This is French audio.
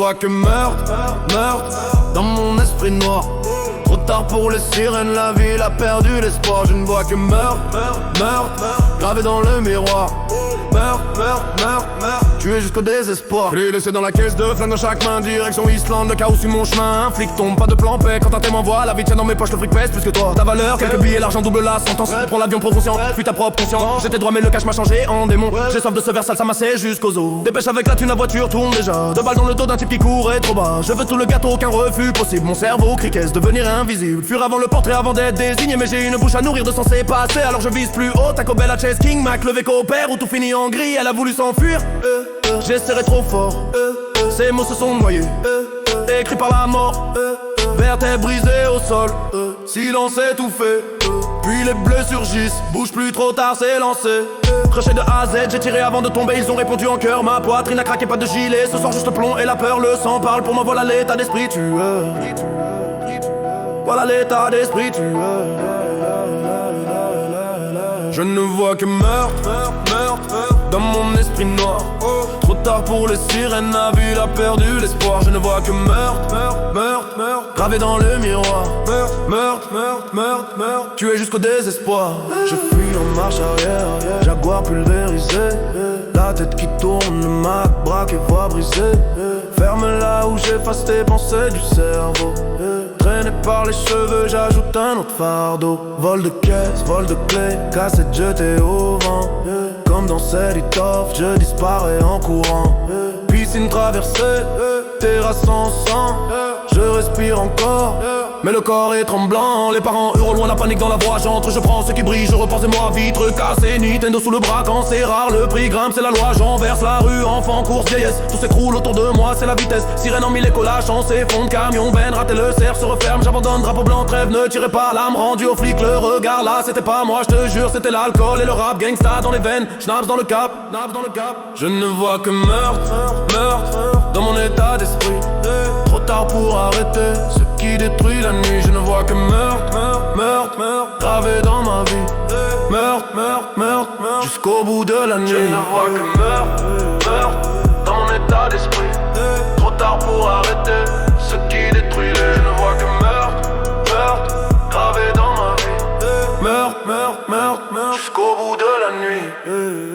vois que meurtre, meurtre dans mon esprit noir. Trop tard pour les sirènes, la ville a perdu l'espoir. Je ne vois que meurtre, meurtre, gravé dans le miroir. Meurtre, meurtre, meurtre, meurtre, tué jusqu'au désespoir. Je l'ai laissé dans la caisse de flingue dans chaque main. Direction Islande, le chaos sur mon chemin. Un flic tombe, pas de plan paix. Quand un témoin voit, la vie tient dans mes poches, le fric pèse plus que toi. Ta valeur, quelques billets, l'argent double la sentence. Prends l'avion pro conscient, fuis ta propre conscience. J'étais droit mais le cash m'a changé en démon. J'ai soif de ce verre sale, ça m'assait jusqu'aux os. Dépêche avec la thune, la voiture tourne déjà. Deux balles dans le dos d'un type qui courait trop bas. Je veux tout le gâteau, aucun refus possible. Mon cerveau criquesse, devenir invisible. Fuir avant le portrait, avant d'être désigné. Mais j'ai une bouche à nourrir de censé passer. Alors je vise plus haut, Taco Bell à Chase King Mac, levé qu'opère ou tout finit en gris. Elle a voulu s'enfuir, j'ai serré trop fort. Ces mots se sont noyés, écrits par la mort. Vertèbres brisées au sol, silence étouffé. Puis les bleus surgissent, bouge plus trop tard, c'est lancé. Crochet de A à Z, j'ai tiré avant de tomber, ils ont répondu en cœur. Ma poitrine a craqué, pas de gilet. Ce soir juste le plomb et la peur, le sang parle pour moi. Voilà l'état d'esprit tueur. Voilà l'état d'esprit tueur. Je ne vois que meurtre, meurtre dans mon esprit noir. Trop tard pour les sirènes, la ville a perdu l'espoir. Je ne vois que meurtre, meurtre, meurtre, gravé dans le miroir. Meurtre, meurtre, meurtre, meurtre, meurtre, tué jusqu'au désespoir. Je fuis en marche arrière, Jaguar pulvérisé. La tête qui tourne, le Mac, braque et voix brisée. Ferme là où j'efface tes pensées du cerveau. Traîné par les cheveux, j'ajoute un autre fardeau. Vol de caisse, vol de clé, cassette jetée au vent. Comme dans Selitov, je disparais en courant. Piscine traversée, terrasse en sang. Je respire encore, mais le corps est tremblant. Les parents hurlent loin, la panique dans la voix. J'entre, je prends ce qui brille, je repense et moi vitre cassée. Nintendo sous le bras quand c'est rare, le prix grimpe, c'est la loi. J'enverse la rue, enfant, course, vieillesse. Tout s'écroule autour de moi, c'est la vitesse. Sirène en mille échos, la chance s'effondre. Camion, veine, raté le cerf se referme. J'abandonne, drapeau blanc, trêve, ne tirez pas l'âme. Rendu au flic, le regard là, c'était pas moi, je te jure, c'était l'alcool et le rap. Gangsta dans les veines, schnaps dans le cap, naps dans le cap. Je ne vois que meurtre, meurtre dans mon état d'esprit. Trop tard pour arrêter ce qui détruit la nuit. Je ne vois que meurtre, meurtre, meurtre, meurtre, gravé dans ma vie. Meurtre, meurtre, meurtre, meurtre, jusqu'au bout de la nuit. Je ne vois que meurtre, meurtre dans mon état d'esprit. Trop tard pour arrêter ce qui détruit les. Je ne vois que meurtre, meurtre, gravé dans ma vie. Meurtre, meurtre, meurtre, meurtre, jusqu'au bout de la nuit.